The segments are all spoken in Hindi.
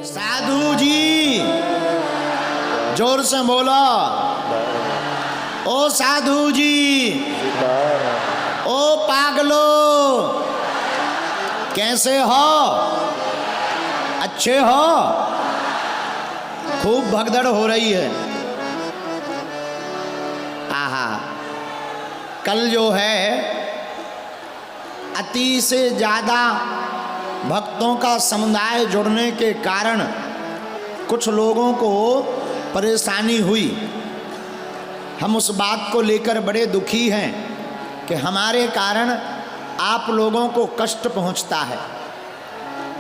साधु जी, जोर से बोलो। ओ साधु जी, ओ पागलो, कैसे हो? अच्छे हो? खूब भगदड़ हो रही है। आहा, कल जो है अति से ज़्यादा भक्तों का समुदाय जुड़ने के कारण कुछ लोगों को परेशानी हुई। हम उस बात को लेकर बड़े दुखी हैं कि हमारे कारण आप लोगों को कष्ट पहुंचता है,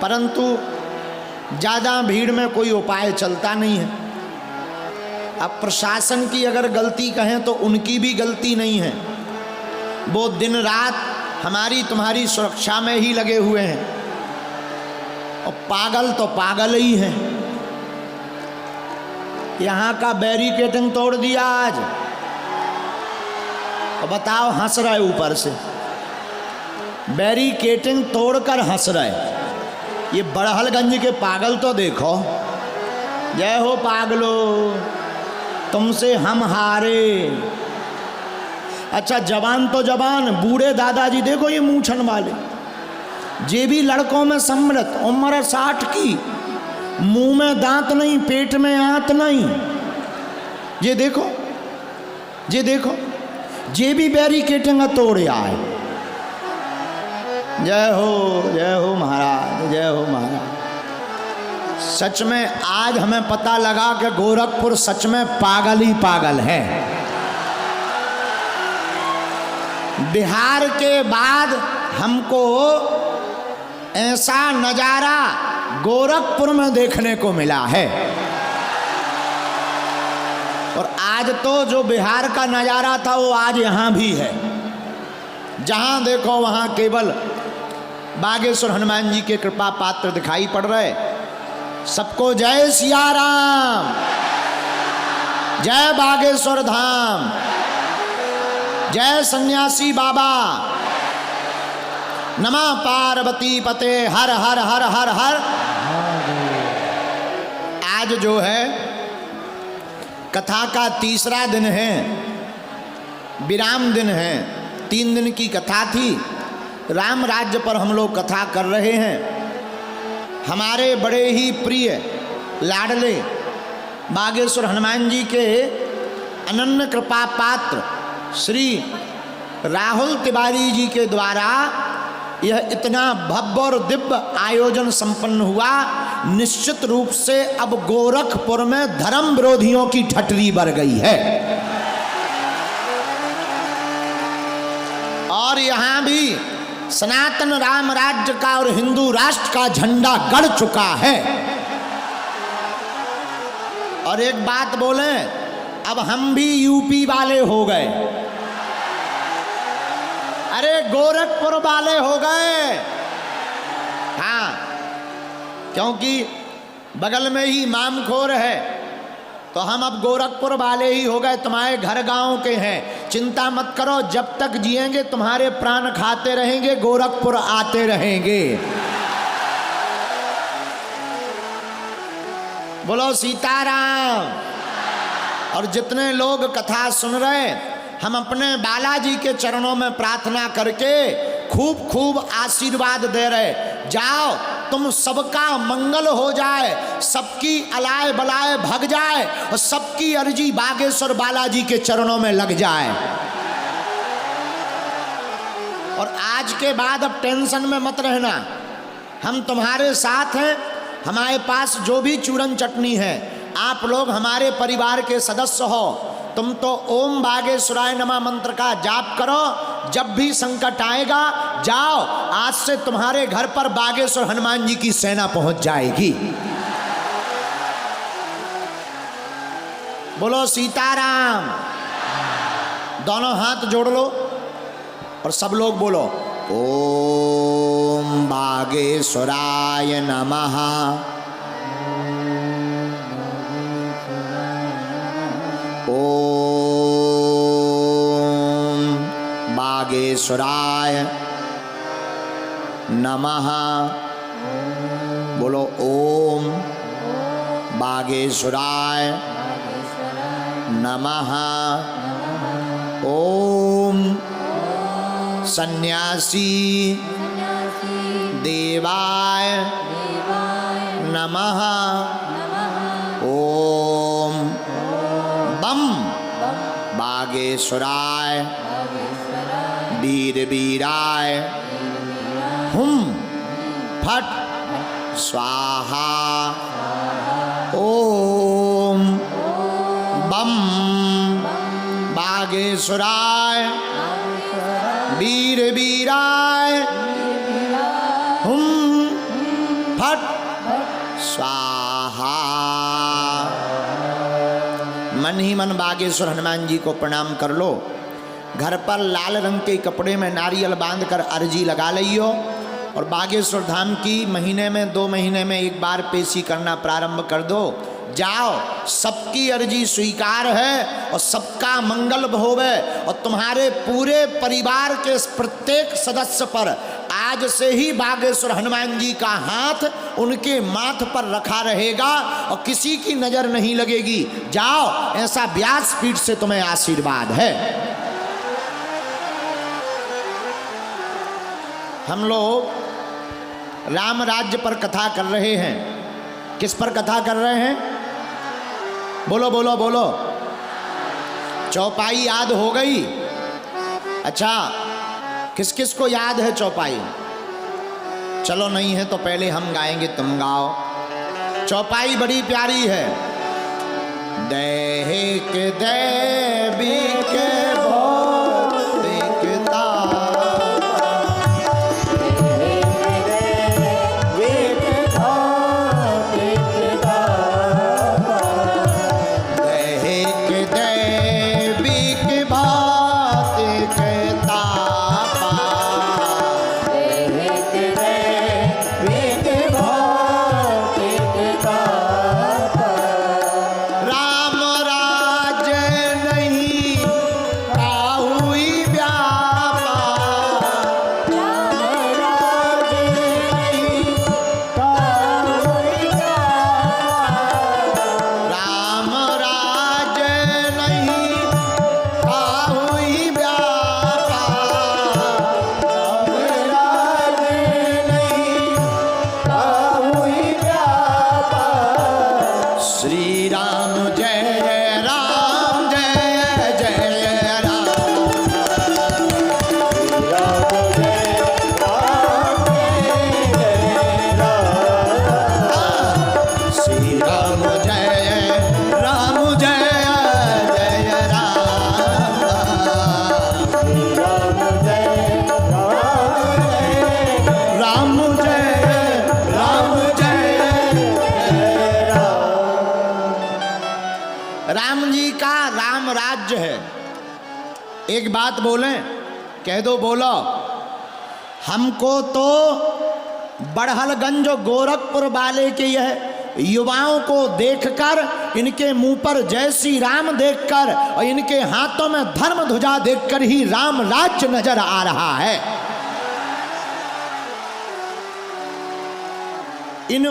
परंतु ज़्यादा भीड़ में कोई उपाय चलता नहीं है। अब प्रशासन की अगर गलती कहें तो उनकी भी गलती नहीं है। वो दिन रात हमारी तुम्हारी सुरक्षा में ही लगे हुए हैं, और पागल तो पागल ही हैं। यहाँ का बैरिकेडिंग तोड़ दिया आज, और बताओ हंस रहे ऊपर से। बैरिकेडिंग तोड़कर हंस रहे। ये बड़हलगंज के पागल तो देखो। जय हो पागलो, तुमसे हम हारे। अच्छा जवान तो जवान, बूढ़े दादाजी देखो ये मूंछन वाले, जे भी लड़कों में सम्मिलित, उम्र 60 की, मुंह में दांत नहीं, पेट में आंत नहीं। ये देखो, ये देखो, जे भी बैरिकेडिंग तोड़ आए। जय हो महाराज, जय हो महाराज। सच में आज हमें पता लगा कि गोरखपुर सच में पागल ही पागल है। बिहार के बाद हमको ऐसा नजारा गोरखपुर में देखने को मिला है। और आज तो जो बिहार का नजारा था वो आज यहाँ भी है। जहाँ देखो वहाँ केवल बागेश्वर हनुमान जी के कृपा पात्र दिखाई पड़ रहे। सबको जय सिया राम, जय बागेश्वर धाम, जय सन्यासी बाबा, नमः पार्वती पते, हर हर हर हर हर। आज जो है कथा का तीसरा दिन है, विराम दिन है। 3 दिन की कथा थी। राम राज्य पर हम लोग कथा कर रहे हैं। हमारे बड़े ही प्रिय लाडले बागेश्वर हनुमान जी के अनन्य कृपा पात्र श्री राहुल तिवारी जी के द्वारा यह इतना भव्य और दिव्य आयोजन संपन्न हुआ। निश्चित रूप से अब गोरखपुर में धर्म विरोधियों की ठटरी बढ़ गई है, और यहाँ भी सनातन राम राज्य का और हिंदू राष्ट्र का झंडा गड़ चुका है। और एक बात बोले, अब हम भी यूपी वाले हो गए। अरे गोरखपुर वाले हो गए। हाँ, क्योंकि बगल में ही मामखोर है, तो हम अब गोरखपुर वाले ही हो गए। तुम्हारे घर गांव के हैं, चिंता मत करो, जब तक जिएंगे तुम्हारे प्राण खाते रहेंगे, गोरखपुर आते रहेंगे। बोलो सीताराम। और जितने लोग कथा सुन रहे, हम अपने बालाजी के चरणों में प्रार्थना करके खूब खूब आशीर्वाद दे रहे। जाओ, तुम सबका मंगल हो जाए, सबकी अलाय बलाय भग जाए, और सबकी अर्जी बागेश्वर बालाजी के चरणों में लग जाए। और आज के बाद अब टेंशन में मत रहना, हम तुम्हारे साथ हैं। हमारे पास जो भी चूरन चटनी है, आप लोग हमारे परिवार के सदस्य हो। तुम तो ओम बागेश्वराय नमः मंत्र का जाप करो। जब भी संकट आएगा, जाओ, आज से तुम्हारे घर पर बागेश्वर हनुमान जी की सेना पहुंच जाएगी। बोलो सीताराम। दोनों हाथ जोड़ लो और सब लोग बोलो ओम बागेश्वराय नमः। ओम बागेश्वराय नमः। बोलो ओम बागेश्वराय नमः। ओम सन्यासी देवाय नमः। ओम बम बागेश्वराय वीर वीराय हुम फट स्वाहा। ओम बम बागेश्वराय वीर वीराय हुम फट स्वाहा। मन ही मन बागेश्वर हनुमान जी को प्रणाम कर लो। घर पर लाल रंग के कपड़े में नारियल बांधकर अर्जी लगा लियो और बागेश्वर धाम की महीने में 2 महीने में एक बार पेशी करना प्रारंभ कर दो। जाओ, सबकी अर्जी स्वीकार है और सबका मंगल होवे और तुम्हारे पूरे परिवार के प्रत्येक सदस्य पर आज से ही बागेश्वर हनुमान जी का हाथ उनके माथ पर रखा रहेगा और किसी की नजर नहीं लगेगी। जाओ, ऐसा व्यासपीठ से तुम्हें आशीर्वाद है। हम लोग राम राज्य पर कथा कर रहे हैं। किस पर कथा कर रहे हैं? बोलो बोलो बोलो। चौपाई याद हो गई? अच्छा, किस किस को याद है चौपाई? चलो नहीं है तो पहले हम गाएंगे, तुम गाओ। चौपाई बड़ी प्यारी है। दैहिक दैविक भौतिकता एक बात बोलें, कह दो, बोलो। हमको तो बड़हलगंज गोरखपुर वाले के यह युवाओं को देखकर, इनके मुंह पर जय श्री राम देखकर और इनके हाथों में धर्म ध्वजा देखकर ही राम राज्य नजर आ रहा है। इन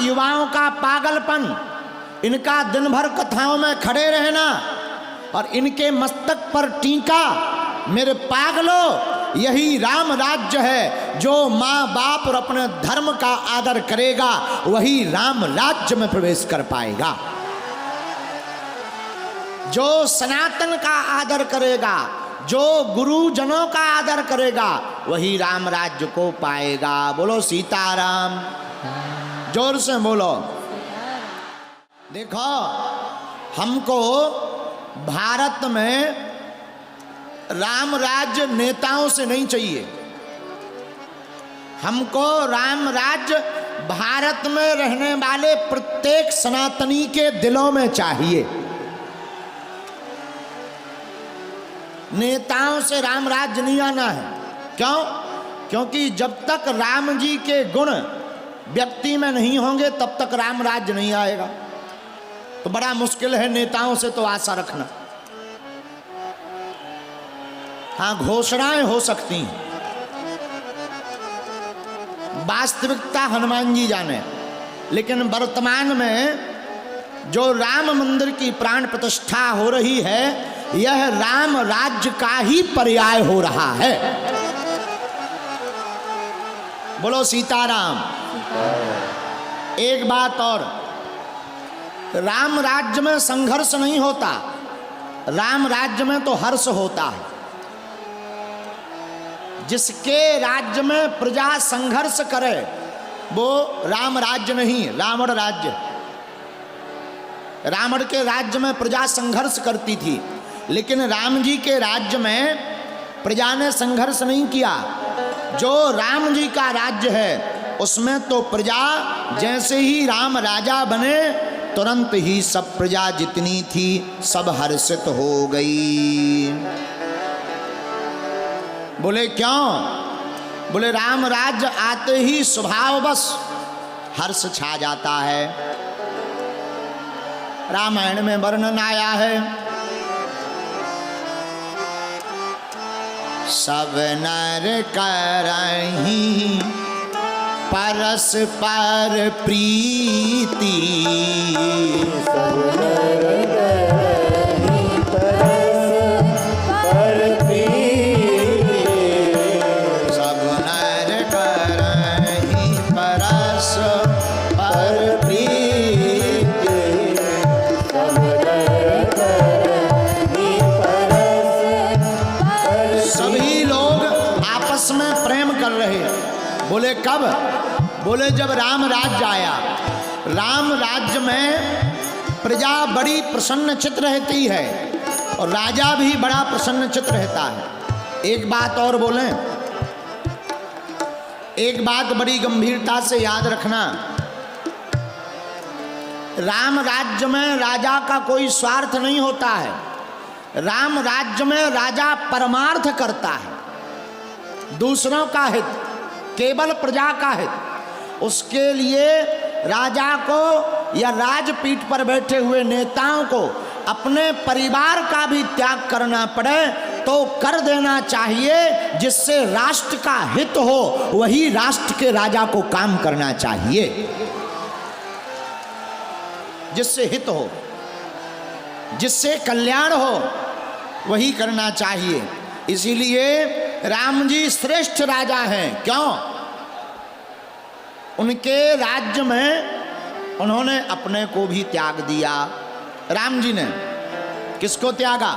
युवाओं का पागलपन, इनका दिन भर कथाओं में खड़े रहना और इनके मस्तक पर टीका, मेरे पागलों, यही राम राज्य है। जो माँ बाप और अपने धर्म का आदर करेगा वही राम राज्य में प्रवेश कर पाएगा। जो सनातन का आदर करेगा, जो गुरुजनों का आदर करेगा वही राम राज्य को पाएगा। बोलो सीताराम, जोर से बोलो। देखो, हमको भारत में राम राज्य नेताओं से नहीं चाहिए। हमको राम राज्य भारत में रहने वाले प्रत्येक सनातनी के दिलों में चाहिए। नेताओं से राम राज्य नहीं आना है। क्यों? क्योंकि जब तक राम जी के गुण व्यक्ति में नहीं होंगे तब तक राम राज्य नहीं आएगा। तो बड़ा मुश्किल है नेताओं से तो आशा रखना। हाँ, घोषणाएं हो सकती हैं, वास्तविकता हनुमान जी जाने। लेकिन वर्तमान में जो राम मंदिर की प्राण प्रतिष्ठा हो रही है, यह राम राज्य का ही पर्याय हो रहा है। बोलो सीताराम। एक बात और, राम राज्य में संघर्ष नहीं होता, राम राज्य में तो हर्ष होता है। जिसके राज्य में प्रजा संघर्ष करे वो राम राज्य नहीं, रावण राज्य। रावण के राज्य में प्रजा संघर्ष करती थी, लेकिन राम जी के राज्य में प्रजा ने संघर्ष नहीं किया। जो राम जी का राज्य है उसमें तो प्रजा जैसे ही राम राजा बने तुरंत ही सब प्रजा जितनी थी सब हर्षित हो गई। बोले क्यों? बोले राम राज्य आते ही स्वभाव बस हर्ष छा जाता है। रामायण में वर्णन आया है, सब नर करहीं परस्पर प्रीति, सब नर करहीं परस्पर प्रीति, सब नर करहीं परस्पर प्रीति, सब नर करहीं परस्पर। सभी लोग आपस में प्रेम कर रहे हैं। बोले कब? बोले जब राम राज्य आया। राम राज्य में प्रजा बड़ी प्रसन्न चित्त रहती है और राजा भी बड़ा प्रसन्न चित्त रहता है। एक बात और बोलें, एक बात बड़ी गंभीरता से याद रखना, राम राज्य में राजा का कोई स्वार्थ नहीं होता है। राम राज्य में राजा परमार्थ करता है, दूसरों का हित, केवल प्रजा का हित। उसके लिए राजा को या राजपीठ पर बैठे हुए नेताओं को अपने परिवार का भी त्याग करना पड़े तो कर देना चाहिए। जिससे राष्ट्र का हित हो वही राष्ट्र के राजा को काम करना चाहिए, जिससे हित हो, जिससे कल्याण हो वही करना चाहिए। इसीलिए राम जी श्रेष्ठ राजा हैं। क्यों? उनके राज्य में उन्होंने अपने को भी त्याग दिया। राम जी ने किसको त्यागा?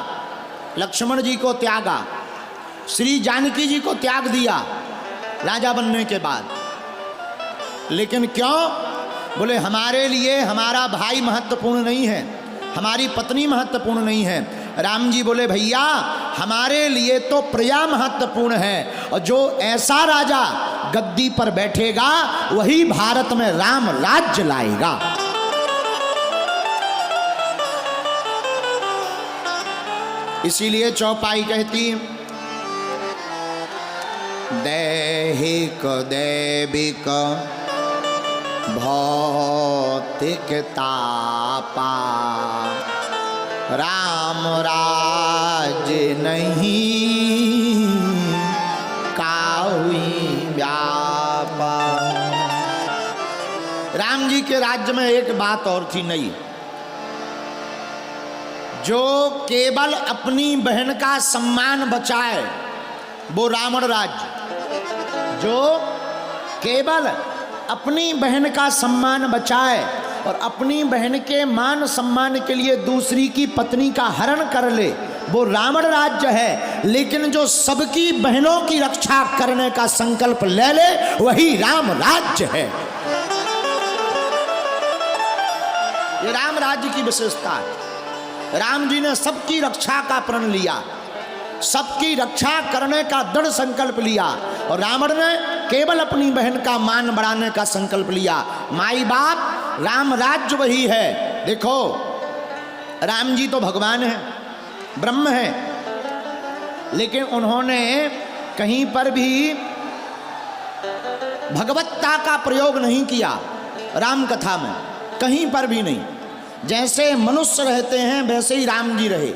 लक्ष्मण जी को त्यागा, श्री जानकी जी को त्याग दिया राजा बनने के बाद। लेकिन क्यों? बोले हमारे लिए हमारा भाई महत्वपूर्ण नहीं है, हमारी पत्नी महत्वपूर्ण नहीं है। राम जी बोले भैया हमारे लिए तो प्रजा महत्वपूर्ण है, और जो ऐसा राजा गद्दी पर बैठेगा वही भारत में राम राज्य लाएगा। इसीलिए चौपाई कहती, दैहिक दैविक भौतिक तापा, राम राज्य नहीं काहुई व्यापा। राम जी के राज्य में एक बात और थी नई, जो केवल अपनी बहन का सम्मान बचाए वो रावण राज्य। जो केवल अपनी बहन का सम्मान बचाए और अपनी बहन के मान सम्मान के लिए दूसरी की पत्नी का हरण कर ले वो रावण राज्य है। लेकिन जो सबकी बहनों की रक्षा करने का संकल्प ले ले वही राम राज्य है। ये राम राज्य की विशेषता है। राम जी ने सबकी रक्षा का प्रण लिया, सबकी रक्षा करने का दृढ़ संकल्प लिया, और रावण ने केवल अपनी बहन का मान बढ़ाने का संकल्प लिया। माई बाप राम राज्य वही है। देखो राम जी तो भगवान है, ब्रह्म है, लेकिन उन्होंने कहीं पर भी भगवत्ता का प्रयोग नहीं किया राम कथा में, कहीं पर भी नहीं। जैसे मनुष्य रहते हैं वैसे ही राम जी रहे।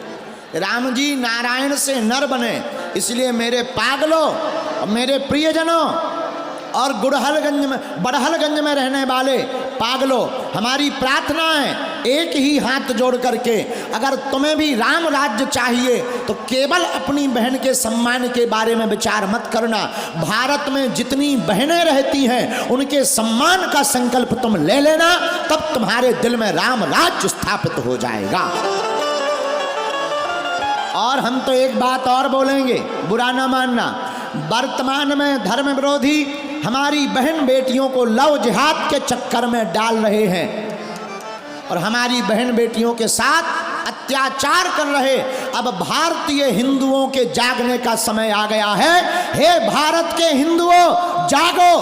राम जी नारायण से नर बने, इसलिए मेरे पागलों, मेरे प्रियजनों और गुड़हलगंज में, बड़हलगंज में रहने वाले पागलों, हमारी प्रार्थना है एक ही हाथ जोड़ करके, अगर तुम्हें भी राम राज्य चाहिए तो केवल अपनी बहन के सम्मान के बारे में विचार मत करना। भारत में जितनी बहनें रहती हैं उनके सम्मान का संकल्प तुम ले लेना, तब तुम्हारे दिल में राम राज्य स्थापित हो जाएगा। और हम तो एक बात और बोलेंगे, बुरा ना मानना, वर्तमान में धर्म विरोधी हमारी बहन बेटियों को लव जिहाद के चक्कर में डाल रहे हैं और हमारी बहन बेटियों के साथ अत्याचार कर रहे। अब भारतीय हिंदुओं के जागने का समय आ गया है। हे भारत के हिंदुओं, जागो,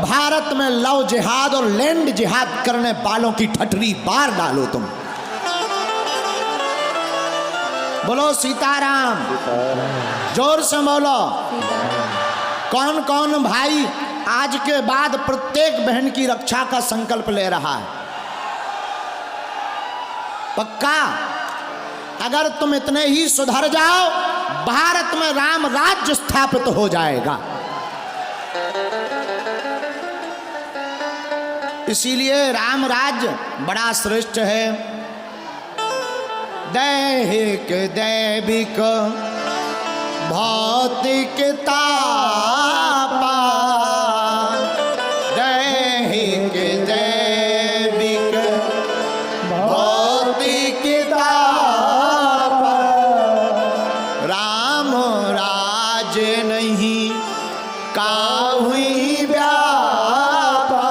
भारत में लव जिहाद और लैंड जिहाद करने वालों की ठठरी बार डालो तुम। बोलो सीताराम, जोर से बोलो। कौन कौन भाई आज के बाद प्रत्येक बहन की रक्षा का संकल्प ले रहा है? पक्का? अगर तुम इतने ही सुधर जाओ, भारत में राम राज्य स्थापित हो जाएगा। इसीलिए राम राज्य बड़ा श्रेष्ठ है। दैहिक दैविक भौतिक तापा, दैहिक दैविक भौतिक तापा, राम राज नहीं काहुई व्यापा,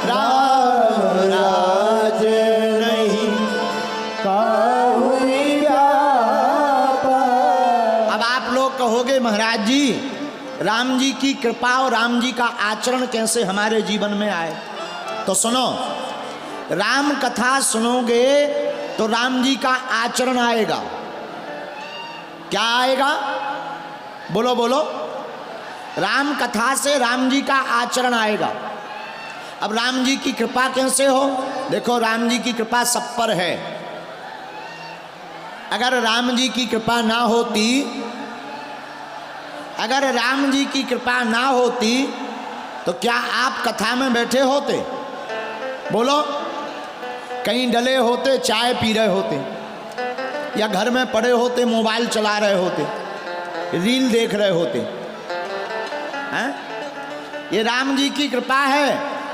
राम राज नहीं काहुई व्यापा। अब आप लोग कहोगे महाराज जी, राम जी की कृपा और राम जी का आचरण कैसे हमारे जीवन में आए? तो सुनो, राम कथा सुनोगे तो राम जी का आचरण आएगा। क्या आएगा? बोलो बोलो। राम कथा से राम जी का आचरण आएगा। अब राम जी की कृपा कैसे हो? देखो, राम जी की कृपा सब पर है। अगर राम जी की कृपा ना होती, अगर राम जी की कृपा ना होती तो क्या आप कथा में बैठे होते? बोलो। कहीं डले होते, चाय पी रहे होते, या घर में पड़े होते, मोबाइल चला रहे होते, रील देख रहे होते हैं? ये राम जी की कृपा है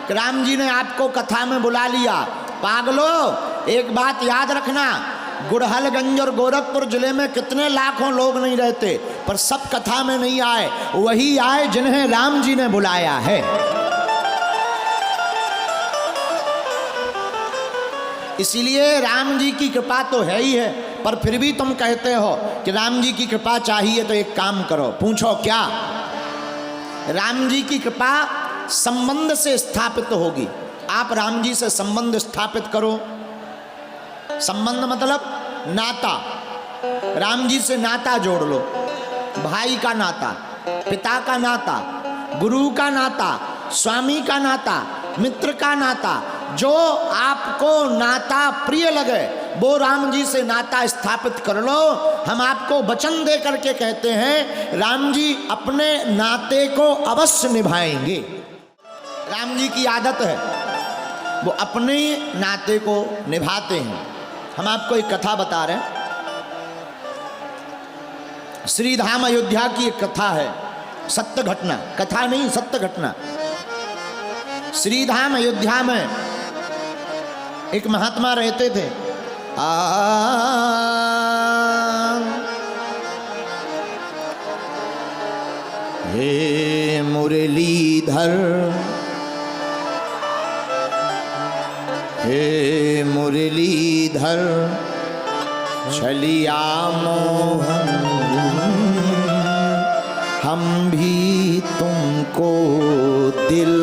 कि राम जी ने आपको कथा में बुला लिया। पागलों, एक बात याद रखना, गुड़हलगंज और गोरखपुर जिले में कितने लाखों लोग नहीं रहते, पर सब कथा में नहीं आए। वही आए जिन्हें राम जी ने बुलाया है। इसीलिए राम जी की कृपा तो है ही है, पर फिर भी तुम कहते हो कि राम जी की कृपा चाहिए, तो एक काम करो, पूछो क्या? राम जी की कृपा संबंध से स्थापित होगी। आप राम जी से संबंध स्थापित करो। संबंध मतलब नाता। राम जी से नाता जोड़ लो। भाई का नाता, पिता का नाता, गुरु का नाता, स्वामी का नाता, मित्र का नाता, जो आपको नाता प्रिय लगे वो राम जी से नाता स्थापित कर लो। हम आपको वचन दे करके कहते हैं, राम जी अपने नाते को अवश्य निभाएंगे। राम जी की आदत है, वो अपने नाते को निभाते हैं। हम आपको एक कथा बता रहे हैं। श्री धाम अयोध्या की एक कथा है, सत्य घटना, कथा नहीं सत्य घटना। श्री धाम अयोध्या में एक महात्मा रहते थे। हे मुरलीधर, हे मुरलीधर छलिया मोहन, हम भी तुमको दिल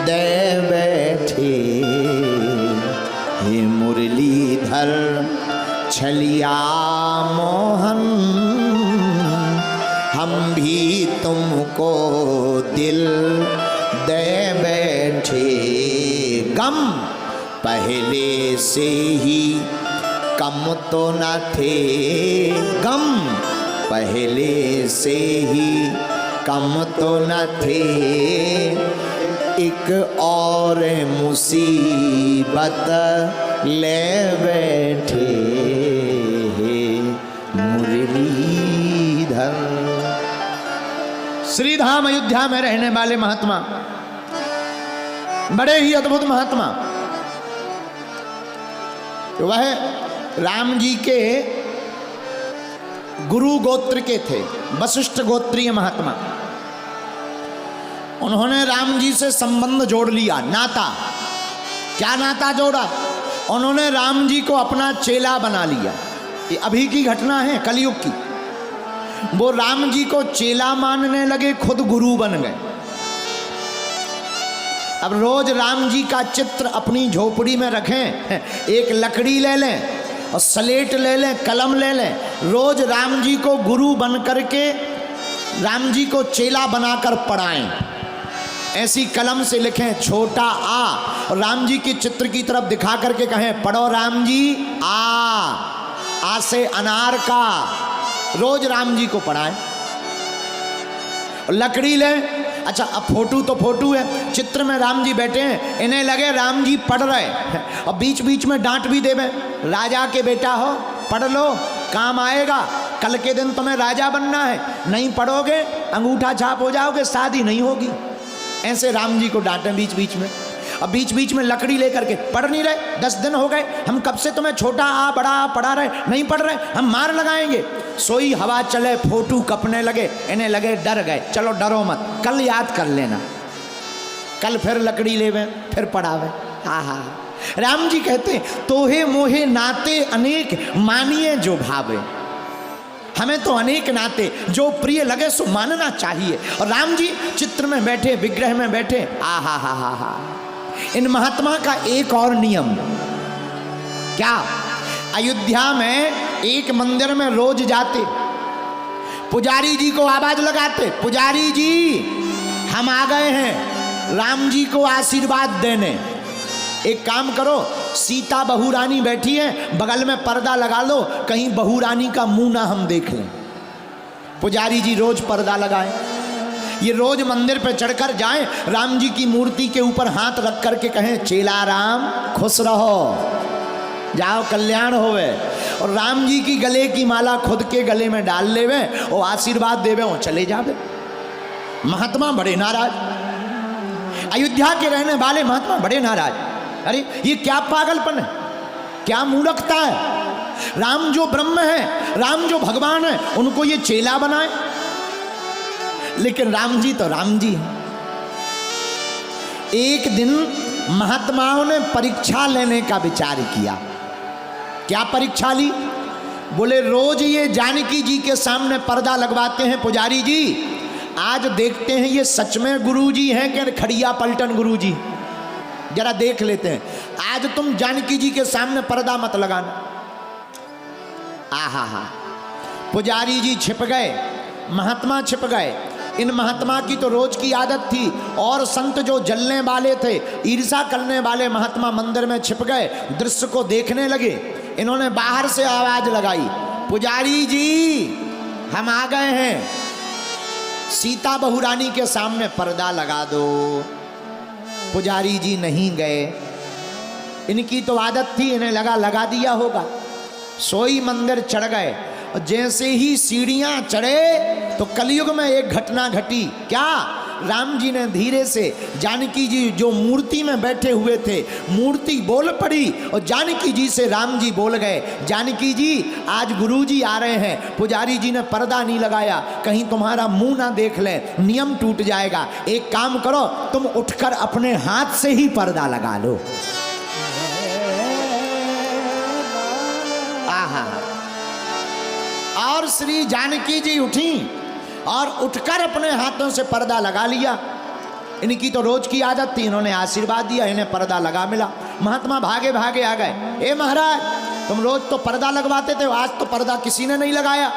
दे बैठे। हे मुरलीधर छलिया मोहन, हम भी तुमको दिल दे बैठे। गम पहले से ही कम तो न थे, गम पहले से ही कम तो न थे। एक और मुसीबत ले बैठे मुरलीधर। श्रीधाम अयोध्या में रहने वाले महात्मा, बड़े ही अद्भुत महात्मा, वह राम जी के गुरु गोत्र के थे, वशिष्ठ गोत्रीय महात्मा। उन्होंने राम जी से संबंध जोड़ लिया, नाता। क्या नाता जोड़ा? उन्होंने राम जी को अपना चेला बना लिया। ये अभी की घटना है, कलयुग की। वो राम जी को चेला मानने लगे, खुद गुरु बन गए। अब रोज राम जी का चित्र अपनी झोपड़ी में रखें, एक लकड़ी ले लें और स्लेट ले लें, कलम ले लें, रोज राम जी को गुरु बन करके राम जी को चेला बनाकर पढ़ाएं। ऐसी कलम से लिखें छोटा आ और राम जी के चित्र की तरफ दिखा करके कहें पढ़ो राम जी आ से अनार का। रोज राम जी को पढ़ाएं। लकड़ी लें, अच्छा अब फोटो तो फोटो है, चित्र में राम जी बैठे हैं, इन्हें लगे राम जी पढ़ रहे हैं और बीच बीच में डांट भी देवे, राजा के बेटा हो पढ़ लो, काम आएगा, कल के दिन तुम्हें राजा बनना है, नहीं पढ़ोगे अंगूठा छाप हो जाओगे, शादी नहीं होगी। ऐसे राम जी को डांटे बीच बीच में। अब बीच बीच में लकड़ी लेकर के पढ़ नहीं रहे, 10 दिन हो गए, हम कब से तुम्हें छोटा आ बड़ा आ पढ़ा रहे, नहीं पढ़ रहे, हम मार लगाएंगे। सोई हवा चले, फोटू कपने लगे, इन्हें लगे डर गए, चलो डरो मत, कल याद कर लेना, कल फिर लकड़ी लेवे, फिर पढ़ावे। हाँ, राम जी कहते तोहे मोहे नाते अनेक मानिए जो भावे। हमें तो अनेक नाते जो प्रिय लगे सो मानना चाहिए। और राम जी चित्र में बैठे, विग्रह में बैठे, हा। इन महात्मा का एक और नियम, क्या? अयोध्या में एक मंदिर में रोज जाते, पुजारी जी को आवाज लगाते, पुजारी जी हम आ गए हैं राम जी को आशीर्वाद देने। एक काम करो, सीता बहू रानी बैठी है, बगल में पर्दा लगा लो, कहीं बहू रानी का मुंह ना हम देख लें। पुजारी जी रोज पर्दा लगाएं, ये रोज मंदिर पे चढ़कर जाएं, राम जी की मूर्ति के ऊपर हाथ रख करके कहें चेला राम खुश रहो, जाओ कल्याण होवे। और राम जी की गले की माला खुद के गले में डाल लेवे और आशीर्वाद देवे और चले जावे। महात्मा बड़े नाराज, अयोध्या के रहने वाले महात्मा बड़े नाराज। अरे ये क्या पागलपन है, क्या मूर्खता है? राम जो ब्रह्म है, राम जो भगवान है, उनको ये चेला बनाए। लेकिन राम जी तो राम जी हैं। एक दिन महात्माओं ने परीक्षा लेने का विचार किया। क्या परीक्षा ली? बोले रोज ये जानकी जी के सामने पर्दा लगवाते हैं पुजारी जी, आज देखते हैं ये सच में गुरु जी हैं कि खड़िया पलटन गुरु जी, जरा देख लेते हैं। आज तुम जानकी जी के सामने पर्दा मत लगाना। आहा, पुजारी जी छिप गए, महात्मा छिप गए। इन महात्मा की तो रोज की आदत थी, और संत जो जलने वाले थे, ईर्षा करने वाले महात्मा मंदिर में छिप गए, दृश्य को देखने लगे। इन्होंने बाहर से आवाज लगाई, पुजारी जी हम आ गए हैं, सीता बहू रानी के सामने पर्दा लगा दो। पुजारी जी नहीं गए, इनकी तो आदत थी, इन्हें लगा दिया होगा। सोई मंदिर चढ़ गए, और जैसे ही सीढ़ियां चढ़े तो कलयुग में एक घटना घटी। क्या? राम जी ने धीरे से, जानकी जी जो मूर्ति में बैठे हुए थे, मूर्ति बोल पड़ी और जानकी जी से राम जी बोल गए, जानकी जी आज गुरु जी आ रहे हैं, पुजारी जी ने पर्दा नहीं लगाया, कहीं तुम्हारा मुंह ना देख लें, नियम टूट जाएगा। एक काम करो, तुम उठकर अपने हाथ से ही पर्दा लगा लो। आहा, और श्री जानकी जी उठी और उठकर अपने हाथों से पर्दा लगा लिया। इनकी तो रोज की आदत थी, इन्होंने आशीर्वाद दिया, इन्हें पर्दा लगा मिला। महात्मा भागे भागे आ गए, ए महाराज तुम रोज तो पर्दा लगवाते थे, आज तो पर्दा किसी ने नहीं लगाया।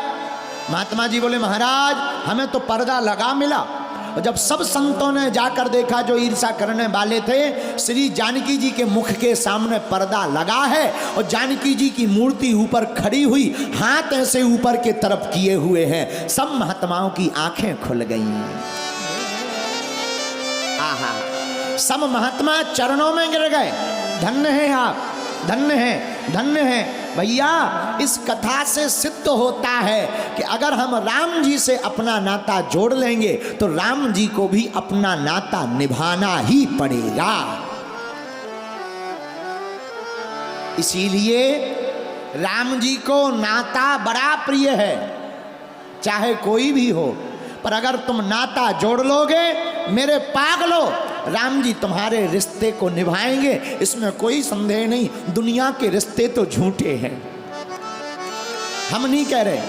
महात्मा जी बोले, महाराज हमें तो पर्दा लगा मिला। और जब सब संतों ने जाकर देखा, जो ईर्षा करने वाले थे, श्री जानकी जी के मुख के सामने पर्दा लगा है और जानकी जी की मूर्ति ऊपर खड़ी हुई, हाथ ऐसे ऊपर के तरफ किए हुए हैं। सब महात्माओं की आंखें खुल गई। आहा, सब महात्मा चरणों में गिर गए। धन्य हैं आप, धन्य हैं, धन्य हैं। भैया इस कथा से सिद्ध होता है कि अगर हम राम जी से अपना नाता जोड़ लेंगे तो राम जी को भी अपना नाता निभाना ही पड़ेगा। इसीलिए राम जी को नाता बड़ा प्रिय है, चाहे कोई भी हो, पर अगर तुम नाता जोड़ लोगे मेरे पागलो, राम जी तुम्हारे रिश्ते को निभाएंगे, इसमें कोई संदेह नहीं। दुनिया के रिश्ते तो झूठे हैं, हम नहीं कह रहे।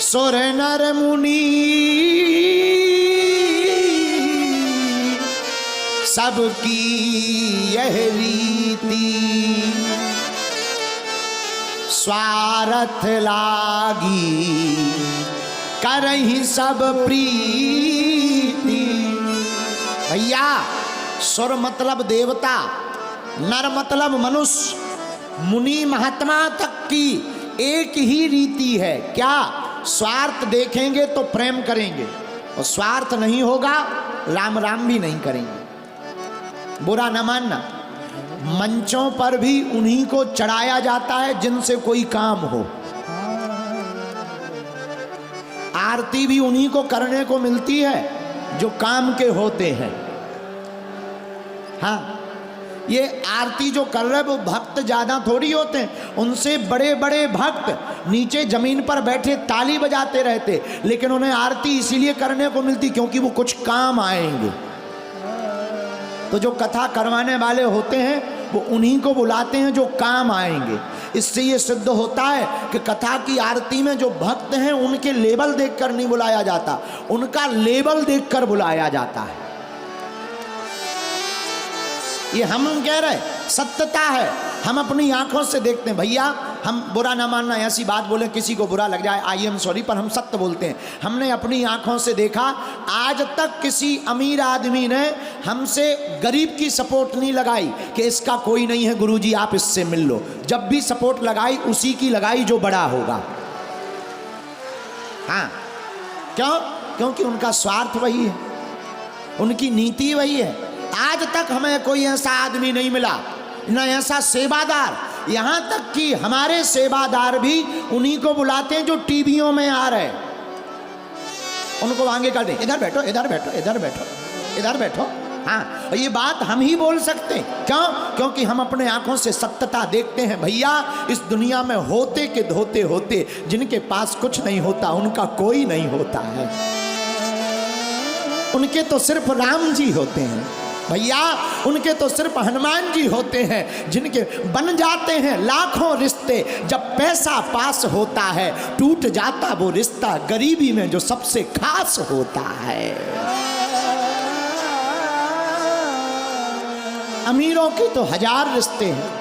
सुर नर मुनि सबकी यह रीति, स्वार्थ लागी करही सब प्रीति। भैया सुर मतलब देवता, नर मतलब मनुष्य, मुनि महात्मा तक की एक ही रीति है। क्या? स्वार्थ देखेंगे तो प्रेम करेंगे, और स्वार्थ नहीं होगा राम राम भी नहीं करेंगे। बुरा न मानना, मंचों पर भी उन्हीं को चढ़ाया जाता है जिनसे कोई काम हो। आरती भी उन्हीं को करने को मिलती है जो काम के होते हैं। हाँ, ये आरती जो कर रहे वो भक्त ज्यादा थोड़ी होते हैं, उनसे बड़े बड़े भक्त नीचे जमीन पर बैठे ताली बजाते रहते, लेकिन उन्हें आरती इसीलिए करने को मिलती क्योंकि वो कुछ काम आएंगे। तो जो कथा करवाने वाले होते हैं वो उन्हीं को बुलाते हैं जो काम आएंगे। इससे ये सिद्ध होता है कि कथा की आरती में जो भक्त हैं उनके लेवल देखकर नहीं बुलाया जाता, उनका लेवल देखकर बुलाया जाता है। ये हम कह रहे सत्यता है, हम अपनी आंखों से देखते हैं। भैया हम बुरा ना मानना, ऐसी बात बोले किसी को बुरा लग जाए, आई एम सॉरी, पर हम सत्य बोलते हैं। हमने अपनी आंखों से देखा, आज तक किसी अमीर आदमी ने हमसे गरीब की सपोर्ट नहीं लगाई कि इसका कोई नहीं है गुरुजी आप इससे मिल लो। जब भी सपोर्ट लगाई उसी की लगाई जो बड़ा होगा। हाँ, क्यों? क्योंकि उनका स्वार्थ वही है, उनकी नीति वही है। आज तक हमें कोई ऐसा आदमी नहीं मिला, न ऐसा सेवादार, यहां तक कि हमारे सेवादार भी उन्हीं को बुलाते हैं जो टीवियों में आ रहे, उनको आगे कर दे, इधर बैठो, इधर बैठो, इधर बैठो, इधर बैठो। हाँ, ये बात हम ही बोल सकते हैं। क्यों? क्योंकि हम अपने आंखों से सत्यता देखते हैं। भैया इस दुनिया में होते के धोते होते जिनके पास कुछ नहीं होता उनका कोई नहीं होता है, उनके तो सिर्फ राम जी होते हैं। भैया उनके तो सिर्फ हनुमान जी होते हैं जिनके बन जाते हैं लाखों रिश्ते। जब पैसा पास होता है टूट जाता वो रिश्ता गरीबी में जो सबसे खास होता है। अमीरों के तो हजार रिश्ते हैं,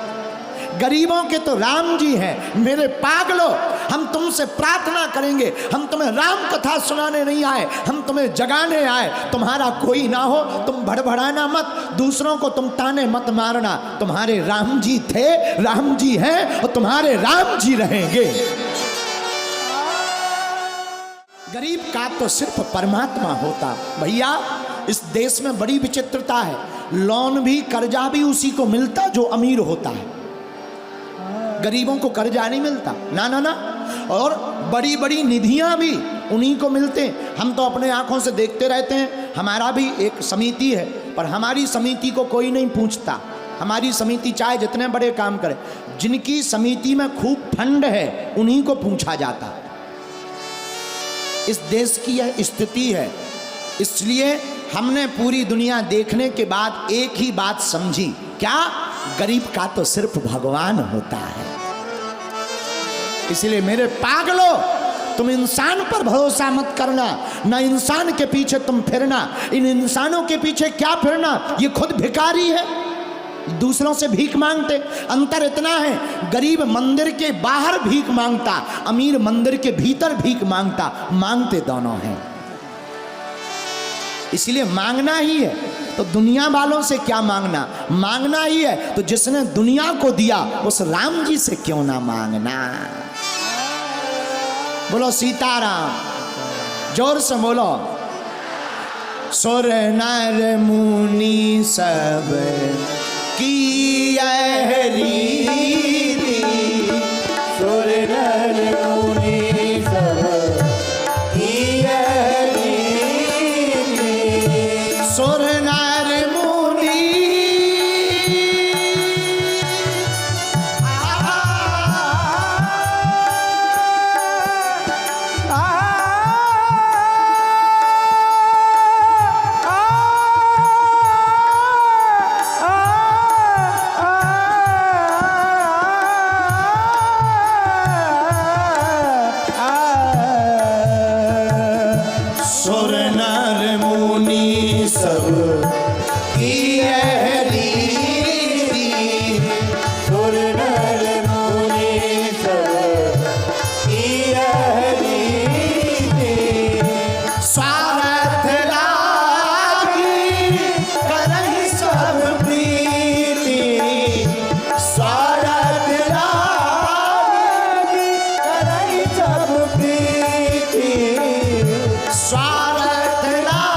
गरीबों के तो राम जी हैं। मेरे पागलों, हम तुमसे प्रार्थना करेंगे, हम तुम्हें राम कथा सुनाने नहीं आए, हम तुम्हें जगाने आए। तुम्हारा कोई ना हो, तुम भड़बड़ाना मत, दूसरों को तुम ताने मत मारना। तुम्हारे राम जी थे, राम जी हैं और तुम्हारे राम जी रहेंगे। गरीब का तो सिर्फ परमात्मा होता। भैया इस देश में बड़ी विचित्रता है, लोन भी कर्जा भी उसी को मिलता जो अमीर होता है, गरीबों को कर्जा नहीं मिलता। ना ना ना, और बड़ी बड़ी निधियां भी उन्हीं को मिलते हैं। हम तो अपने आंखों से देखते रहते हैं। हमारा भी एक समिति है, पर हमारी समिति को कोई नहीं पूछता। हमारी समिति चाहे जितने बड़े काम करे, जिनकी समिति में खूब फंड है उन्हीं को पूछा जाता। इस देश की यह स्थिति है। इसलिए हमने पूरी दुनिया देखने के बाद एक ही बात समझी, क्या? गरीब का तो सिर्फ भगवान होता है। इसलिए मेरे पागलों, तुम इंसान पर भरोसा मत करना, ना इंसान के पीछे तुम फिरना। इन इंसानों के पीछे क्या फिरना, ये खुद भिखारी है, दूसरों से भीख मांगते। अंतर इतना है, गरीब मंदिर के बाहर भीख मांगता, अमीर मंदिर के भीतर भीख मांगता, मांगते दोनों हैं। इसलिए मांगना ही है तो दुनिया वालों से क्या मांगना, मांगना ही है तो जिसने दुनिया को दिया उस राम जी से क्यों ना मांगना। बोलो सीताराम, जोर से बोलो। सुर नर मुनि सब की यह रीति, सुर नर मुनि सब की यह रीति, सुर नर मुनि सुर नर मुनि सब की यह रीति, सुर नर मुनि सब की यह रीति, स्वार्थ लागी करहि सब प्रीति, स्वार्थ लागी करहि सब प्रीति, स्वार्थ लागी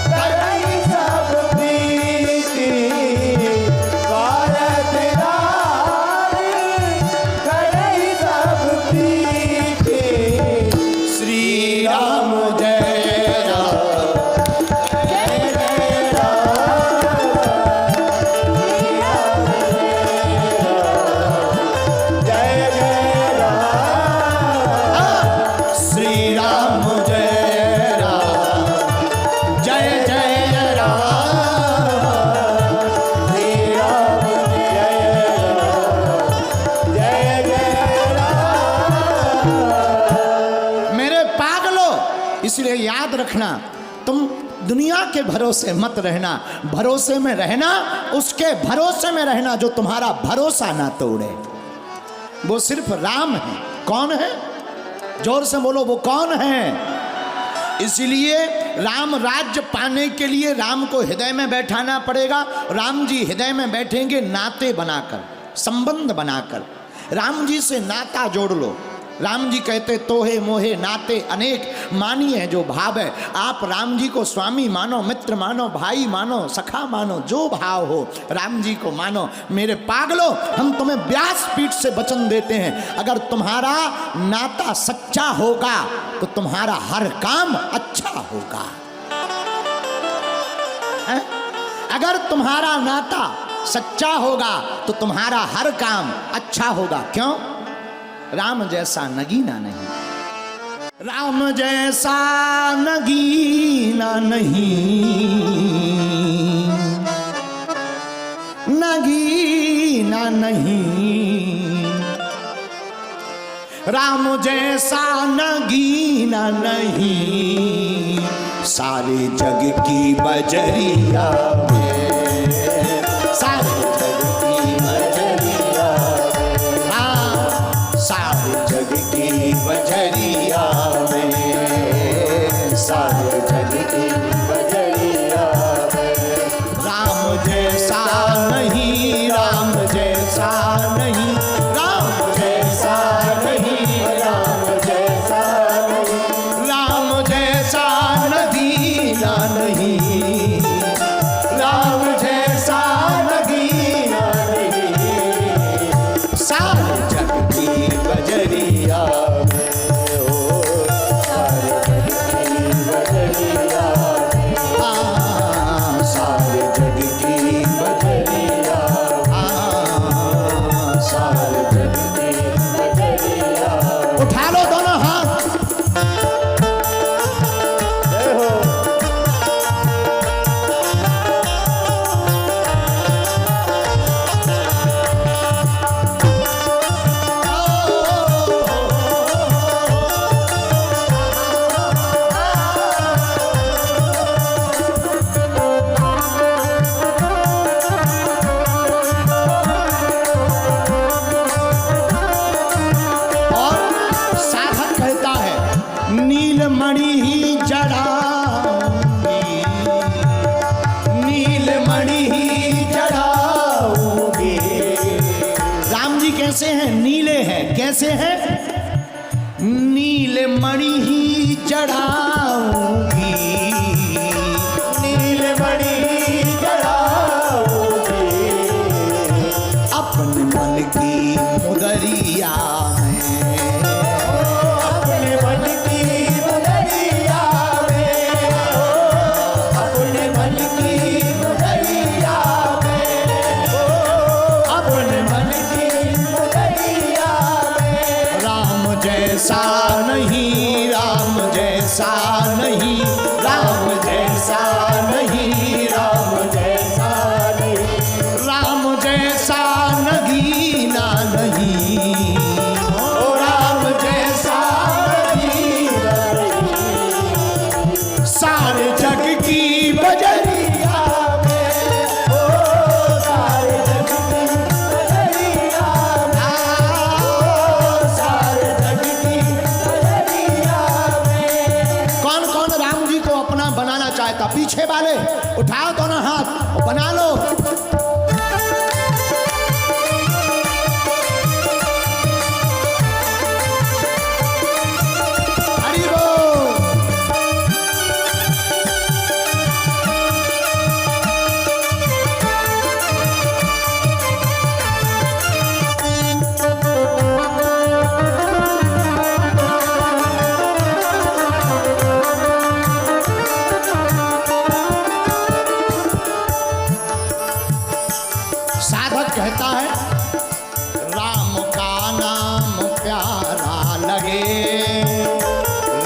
करहि सब प्रीति, स्वार्थ लागी करहि सब प्रीति, श्री राम जय राम, जय जय राम, जय जय राम, श्री राम जय राम, जय जय राम, श्री राम जय राम, जय जय राम। मेरे पागलो, इसलिए याद रखना, तुम दुनिया के भरोसे मत रहना, भरोसे में रहना, उसके भरोसे में रहना जो तुम्हारा भरोसा ना तोड़े। वो सिर्फ राम है। कौन है? जोर से बोलो, वो कौन है? इसलिए राम राज्य पाने के लिए राम को हृदय में बैठाना पड़ेगा। राम जी हृदय में बैठेंगे नाते बनाकर, संबंध बनाकर। राम जी से नाता जोड़ लो। राम जी कहते तोहे मोहे नाते अनेक, मानिए जो भाव है। आप राम जी को स्वामी मानो, मित्र मानो, भाई मानो, सखा मानो, जो भाव हो राम जी को मानो। मेरे पागलो, हम तुम्हें व्यासपीठ से वचन देते हैं, अगर तुम्हारा नाता सच्चा होगा तो तुम्हारा हर काम अच्छा होगा। हैं? अगर तुम्हारा नाता सच्चा होगा तो तुम्हारा हर काम अच्छा होगा। क्यों? राम जैसा नगीना नहीं, राम जैसा नगीना नहीं, नगीना नहीं, राम जैसा नगीना नहीं, सारे जग की बजरिया में, सारे जग की बजरिया में, हाँ, सारे जग की बजरिया में, सारे जग की बजरिया में, राम जैसा नहीं, राम जैसा नहीं, राम जैसा नहीं, राम जैसा नहीं, राम जैसा नगीना नहीं, राम जैसा नगीना नहीं, सारे जग की बजरिया में, ओ सारे जग की बजरिया में, हाँ, सारे जग की बजरिया में, हाँ, सारे जग की बजरिया में। उठा लो दोनों हाथ। जय हो। और साधक कहता है नीलमणि ही जड़ाऊंगी, नीलमणि ही जड़ाऊंगी। राम जी कैसे हैं? नीले हैं। कैसे हैं? नीलमणि ही जड़ाऊंगी, अपने मन की मुदरिया में, अपने मन की मुदरिया में, अपने मन की मुदरिया में, अपने मन की मुदरिया में। राम जैसा नहीं, राम जैसा नहीं, राम जैसा नहीं, राम जैसा नहीं, राम जैसा नगीना नहीं, ओ राम जैसा नगीना नहीं। सारे जग की बजरिया में, ओ सारे जग की बजरिया में, सारे जग की बजरिया में। कौन कौन राम जी को अपना बनाना चाहता? पीछे वाले उठाओ दोनों हाथ, बना लो। हरि बोल। साधक कहता है राम का नाम प्यारा लगे,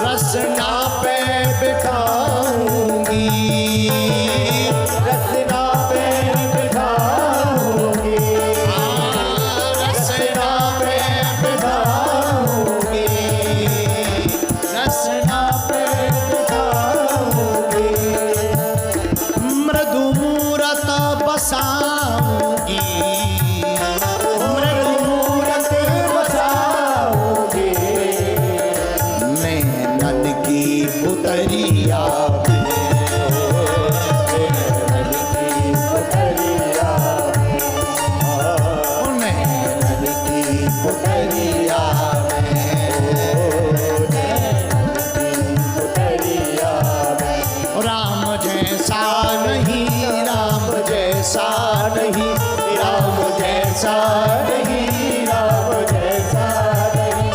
रसना पे बिठाऊंगी, रसना पे बिठाऊंगी, रसना पे बिठाऊंगी, रसना पे बिठाऊंगी। मृदु मूरत बसाऊंगी, मृदु मूरत बसाऊंगी, मैं नन की पुतरिया में, मन की पुतरिया में, मैं नन की पुतरिया में। पुतरिया में। राम जैसा नहीं, राम जैसा नहीं, राम जैसा नहीं, राम जैसा नहीं,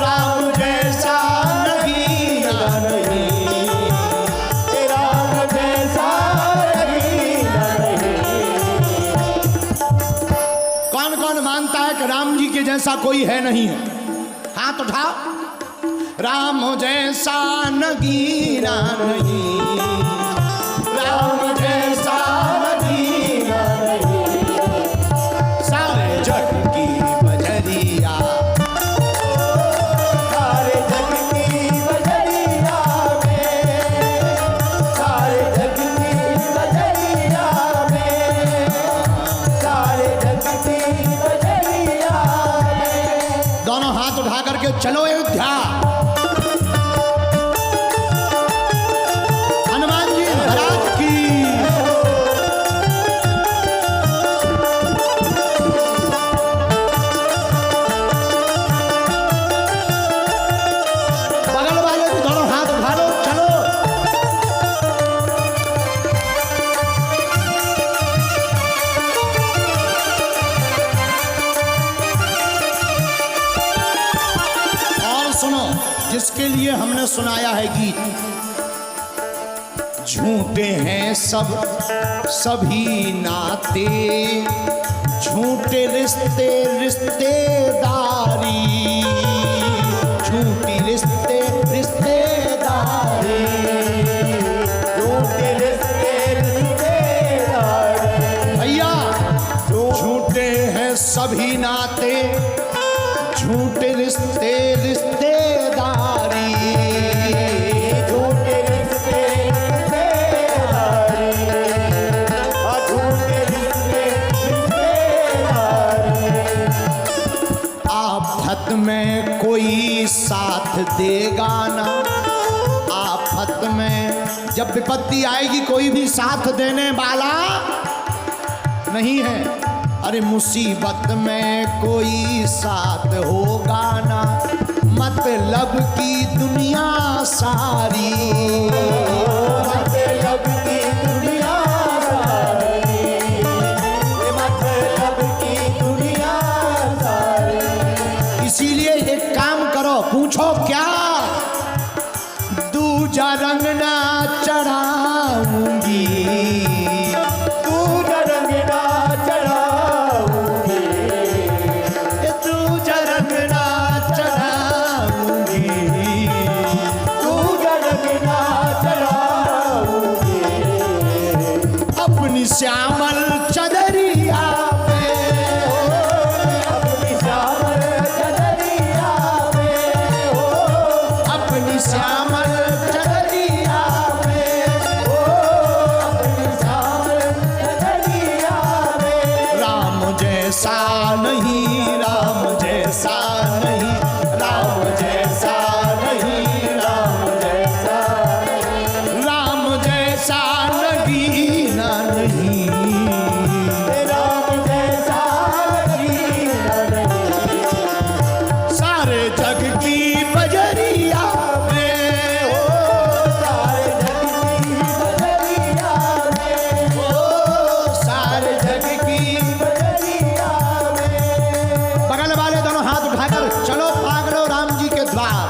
राम जैसा नहीं, नहीं। राम जैसा नहीं। कौन कौन मानता है कि राम जी के जैसा कोई है नहीं है? हाथ उठाओ। राम जैसा नगीना नहीं, राम जैसा नगीना नहीं, सारे जग की बजरिया, सारे जग की बजरिया में, सारे जग की बजरिया में, सारे जग की बजरिया में। दोनों हाथ उठा करके चलो अयोध्या। हनुमान जी महाराज की। बगल वाले भी दोनों हाथ उठा लो, चलो। और सुनो, जिसके लिए हमने सुनाया है गीत, झूठे हैं सब सभी नाते, झूठे रिश्ते रिश्तेदारी, झूठी रिश्ते रिश्तेदारी, झूठे रिश्ते रिश्तेदारी, भैया झूठे हैं सभी नाते, झूठे रिश्ते रिश्तेदारी, झूठे रिश्ते रिश्तेदारी, झूठे रिश्ते रिश्तेदारी। आफत में कोई साथ देगा ना, आफत में जब विपत्ति आएगी कोई भी साथ देने वाला नहीं है। अरे मुसीबत में कोई साथ होगा ना, मतलब की दुनिया सारी, मतलब की दुनिया सारी, मतलब की दुनिया जैसा नहीं, राम जैसा नहीं, राम जैसा नहीं, राम जैसा नहीं, राम जैसा नहीं ना नहीं, राम जैसा नहीं ना नहीं। सारे जग की बजरिया में, ओ सारे जग की बजरिया में, ओ सारे जग की। बजरिया में। बगल वाले दोनों हाथ उठाकर चलो पागलो राम जी के द्वार।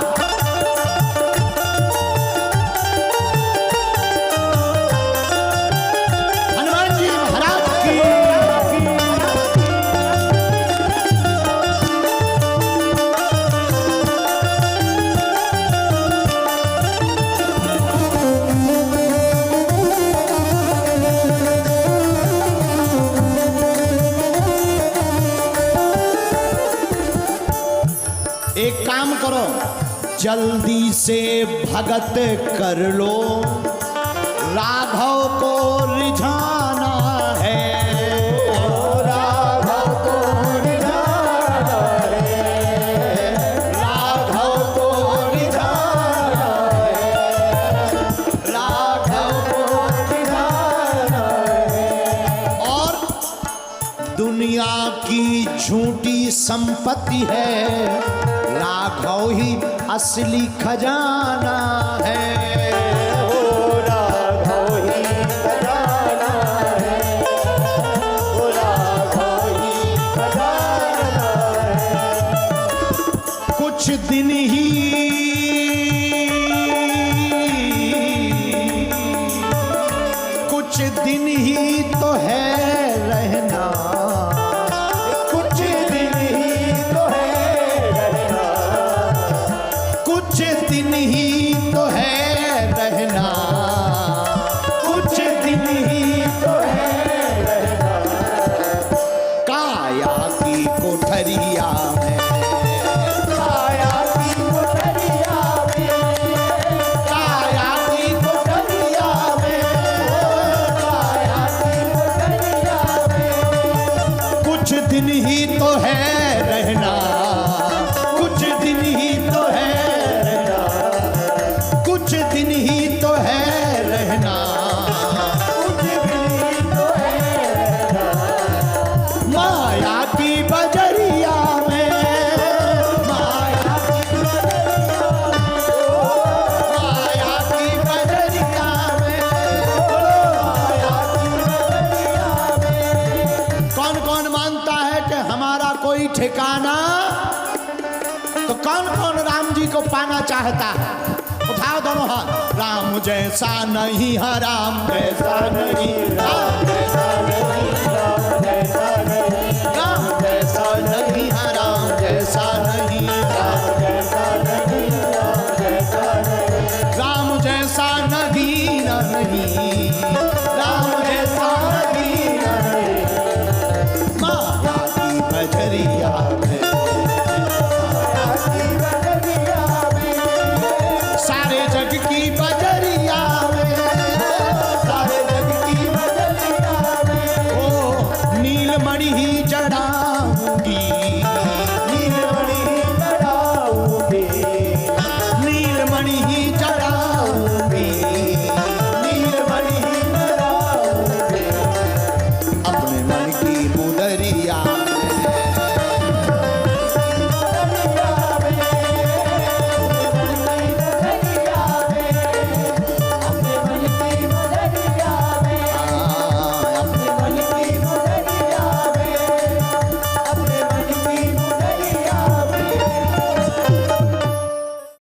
हनुमान जी महाराज की। एक काम करो, जल्दी से भगत कर लो, राघव को रिझाना है। राघव को रिझाना है, राघव को रिझाना है, राघव को रिझाना है। और दुनिया की झूठी संपत्ति है, राघव ही असली खजाना है। ओ राघव ही खजाना है, ओ राघव ही खजाना है। कुछ दिन ही कुछ दिन ही तो है रहना, कुछ दिन ही तो है रहना, कुछ दिन ही तो है रहना, कुछ दिन ही तो है रहना। काया की कोठरिया में, काया की कोठरिया में, काया की कोठरिया में, काया की कोठरिया में। कुछ दिन ही तो है रहना, कुछ दिन ही तो है रहना, कुछ दिन ही तो है रहना, कुछ दिन ही तो है रहना। माया की बजरिया में, माया की बजरिया में, माया की बजरिया में, काया की कोठरिया में। कौन कौन मानता है कि हमारा कोई ठिकाना, तो कौन कौन राम जी को पाना चाहता है? उठाओ दोनों हाथ। राम जैसा नहीं है, राम जैसा नहीं, राम जैसा नहीं, राम जैसा नहीं, राम जैसा नहीं है, राम जैसा नहीं, राम जैसा नहीं, राम जैसा नहीं। राम जैसा नहीं ना नहीं, राम जैसा नहीं ना नहीं। माया की बजरिया में, काया की बजरिया में, सारे जग की बजरिया में, सारे जग की बजरिया में। ओ नीलमणि ही जड़ाऊंगी,